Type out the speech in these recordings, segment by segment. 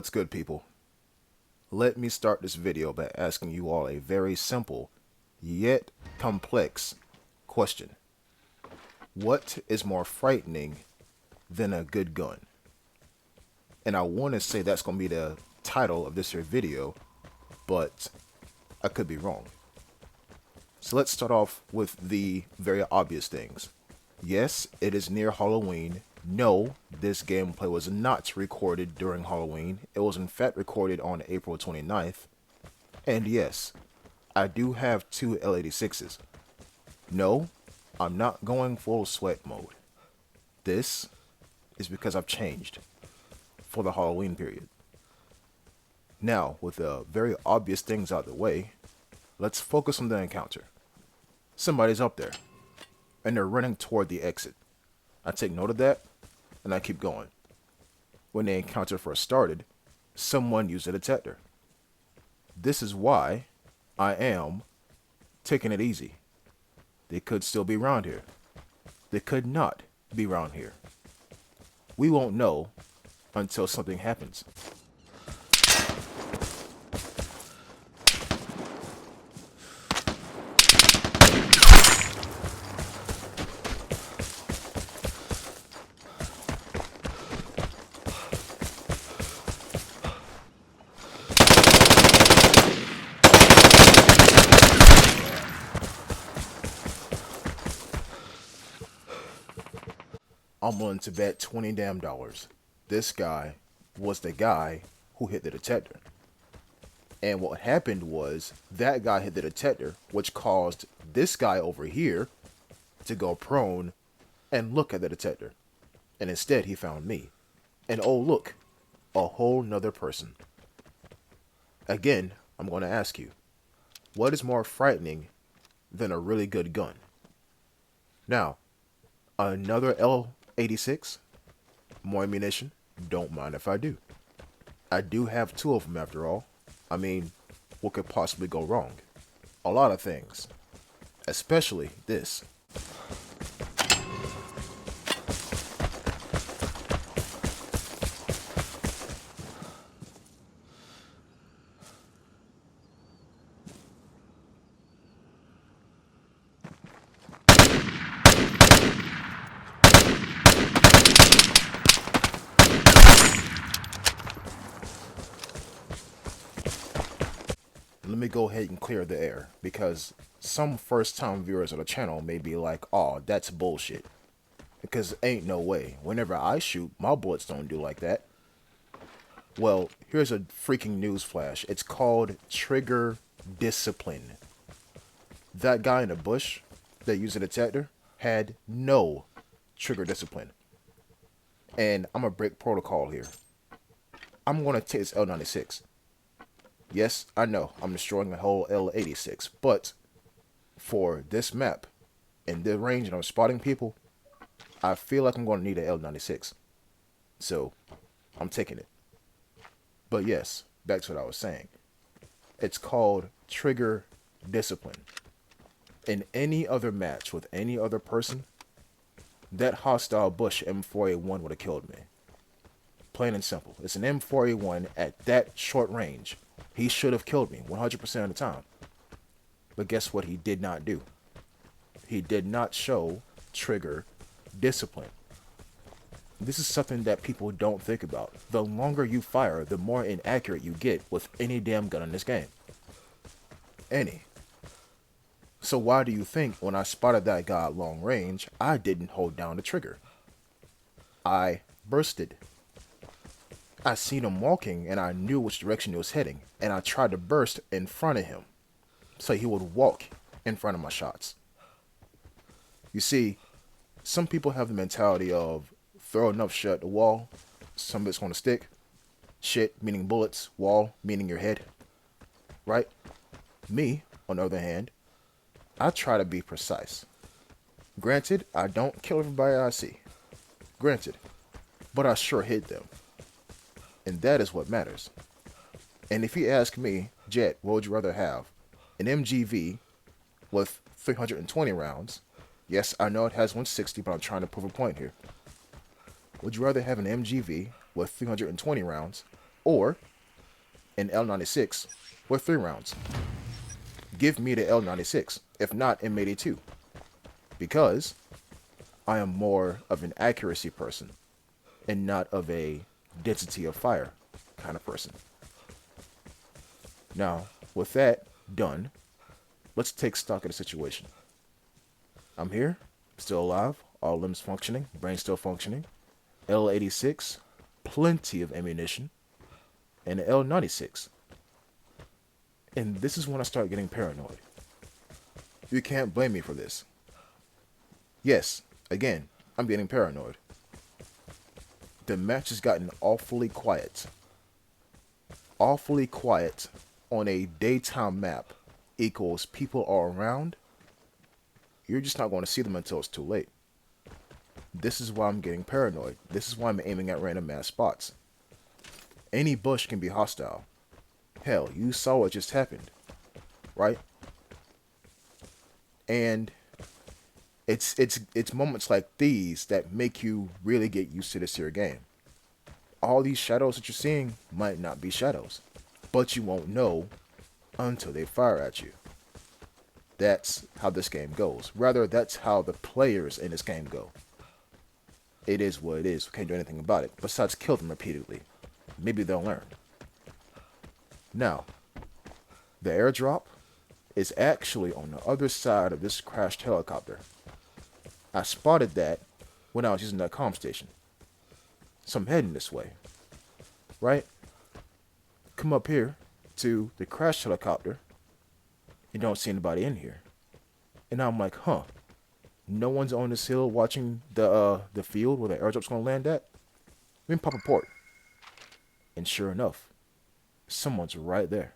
What's good, people? Let me start this video by asking you all a very simple, yet complex question. What is more frightening than a good gun? And I want to say that's going to be the title of this here video, but I could be wrong. So let's start off with the very obvious things. Yes, it is near Halloween. No, this gameplay was not recorded during Halloween. It was in fact recorded on April 29th. And yes, I do have two L86s. No, I'm not going full sweat mode. This is because I've changed for the Halloween period. Now, with the very obvious things out of the way, let's focus on the encounter. Somebody's up there, and they're running toward the exit. I take note of that, and I keep going. When the encounter first started, someone used a detector. This is why I am taking it easy. They could still be around here. They could not be around here. We won't know until something happens. I'm willing to bet $20 damn. This guy was the guy who hit the detector. And what happened was that guy hit the detector, which caused this guy over here to go prone and look at the detector. And instead he found me. And oh look, a whole nother person. Again, I'm going to ask you, what is more frightening than a really good gun? Now, another L86, more ammunition, don't mind if I do. I do have two of them after all. I mean, what could possibly go wrong? A lot of things, especially this. Let me go ahead and clear the air, because some first-time viewers of the channel may be like, "Oh, that's bullshit." Because ain't no way. Whenever I shoot, my bullets don't do like that. Well, here's a freaking news flash. It's called trigger discipline. That guy in the bush that used a detector had no trigger discipline. And I'm gonna break protocol here. I'm gonna take this L96. Yes, I know, I'm destroying the whole L86, but for this map, in the range and I'm spotting people, I feel like I'm going to need an L96. So, I'm taking it. But yes, back to what I was saying. It's called trigger discipline. In any other match with any other person, that hostile Bush M4A1 would have killed me. Plain and simple. It's an M4A1 at that short range. He should have killed me 100% of the time. But guess what he did not do? He did not show trigger discipline. This is something that people don't think about. The longer you fire, the more inaccurate you get with any damn gun in this game. Any. So why do you think when I spotted that guy at long range, I didn't hold down the trigger? I bursted. I seen him walking and I knew which direction he was heading, and I tried to burst in front of him so he would walk in front of my shots. You see, some people have the mentality of throw enough shit at the wall, some of it's going to stick. Shit meaning bullets, wall meaning your head. Right? Me, on the other hand, I try to be precise. Granted, I don't kill everybody I see. Granted. But I sure hit them. And that is what matters. And if you ask me, Jet, what would you rather have? An MGV with 320 rounds. Yes, I know it has 160, but I'm trying to prove a point here. Would you rather have an MGV with 320 rounds or an L96 with 3 rounds. Give me the L96, if not M82, because I am more of an accuracy person and not of a density of fire kind of person. Now, with that done, let's take stock of the situation. I'm here, still alive, all limbs functioning, brain still functioning. L86, plenty of ammunition, and an L96. And this is when I start getting paranoid. You can't blame me for this. Yes, again, I'm getting paranoid. The match has gotten awfully quiet. Awfully quiet on a daytime map equals people are around. You're just not going to see them until it's too late. This is why I'm getting paranoid. This is why I'm aiming at random ass spots. Any bush can be hostile. Hell, you saw what just happened, right? And it's moments like these that make you really get used to this here game. All these shadows that you're seeing might not be shadows, but you won't know until they fire at you. That's how this game goes. Rather, that's how the players in this game go. It is what it is. We can't do anything about it, besides kill them repeatedly. Maybe they'll learn. Now, the airdrop is actually on the other side of this crashed helicopter. I spotted that when I was using that comm station. So I'm heading this way. Right? Come up here to the crashed helicopter. You don't see anybody in here. And I'm like, huh. No one's on this hill watching the field where the airdrop's gonna land at. Let me pop a port. And sure enough, someone's right there.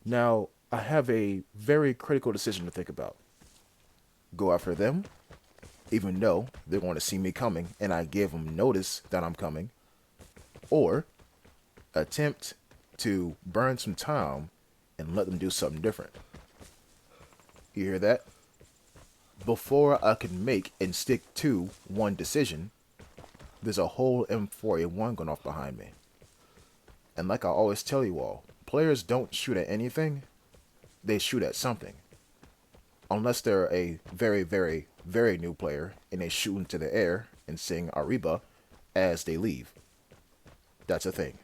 Now, I have a very critical decision to think about. Go after them, even though they're going to see me coming and I give them notice that I'm coming, or attempt to burn some time and let them do something different. You hear that? Before I can make and stick to one decision, there's a whole M4A1 going off behind me. And like I always tell you all, players don't shoot at anything, they shoot at something. Unless they're a very, very, very new player and they shoot into the air and sing Arriba as they leave. That's a thing.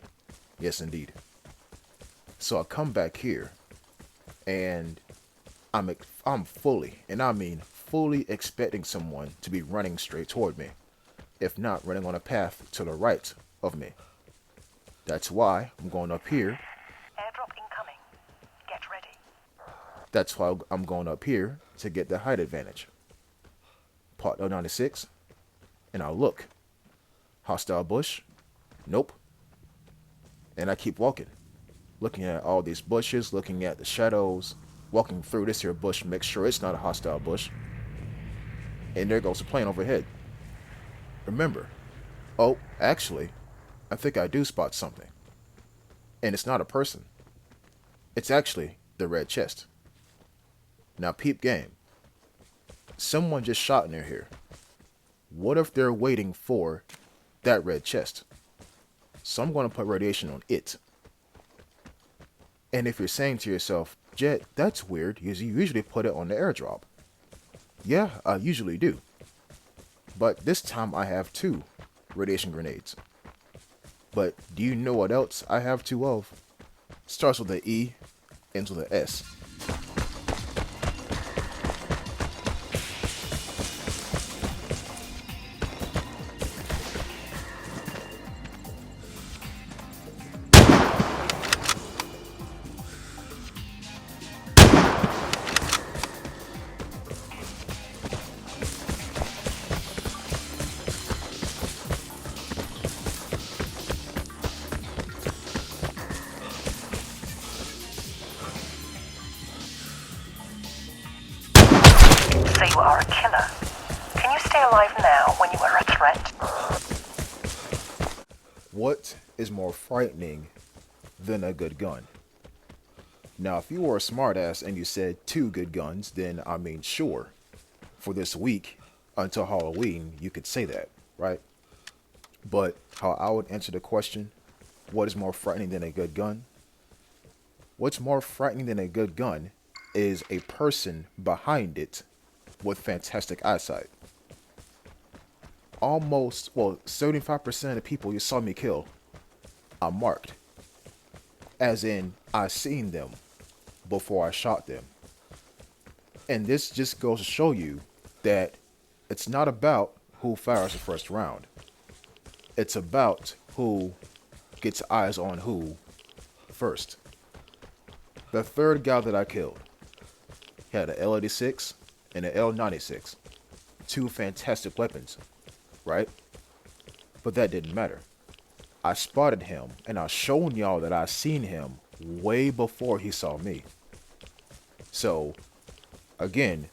Yes, indeed. So I come back here and I'm fully, and I mean fully expecting someone to be running straight toward me, if not running on a path to the right of me. That's why I'm going up here. Airdrop incoming. Get ready. That's why I'm going up here to get the height advantage. Part 96, and I look. Hostile bush? Nope. And I keep walking. Looking at all these bushes, looking at the shadows, walking through this here bush, make sure it's not a hostile bush. And there goes the plane overhead. Remember, oh, actually, I think I do spot something. And it's not a person. It's actually the red chest. Now peep game. Someone just shot near here. What if they're waiting for that red chest? So I'm going to put radiation on it. And if you're saying to yourself, Jet, that's weird, because you usually put it on the airdrop. Yeah, I usually do. But this time I have 2 radiation grenades. But do you know what else I have 2 of? Starts with the E, ends with the S. So you are a killer. Can you stay alive now when you are a threat? What is more frightening than a good gun? Now, if you were a smartass and you said 2 good guns, then I mean, sure, for this week until Halloween, you could say that, right? But how I would answer the question, What is more frightening than a good gun? What's more frightening than a good gun is a person behind it with fantastic eyesight. Almost, well, 75% of the people you saw me kill are marked. As in, I seen them before I shot them. And this just goes to show you that it's not about who fires the first round. It's about who gets eyes on who first. The third guy that I killed had an L86 and an L96. Two fantastic weapons, right? But that didn't matter. I spotted him and I shown y'all that I seen him way before he saw me. So, again,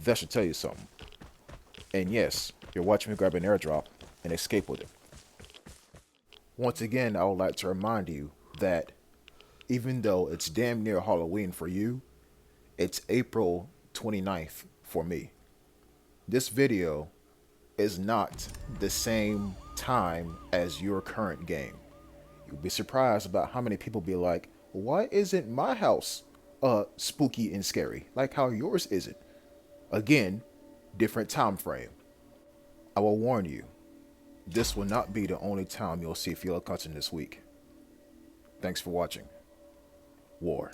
that should tell you something. And yes, you're watching me grab an airdrop and escape with it. Once again, I would like to remind you that even though it's damn near Halloween for you, it's April 29th for me. This video is not the same time as your current game. You'll be surprised about how many people be like, why isn't my house spooky and scary like how yours isn't? Again, different time frame. I will warn you, this will not be the only time you'll see Feel content this week. Thanks for watching. War.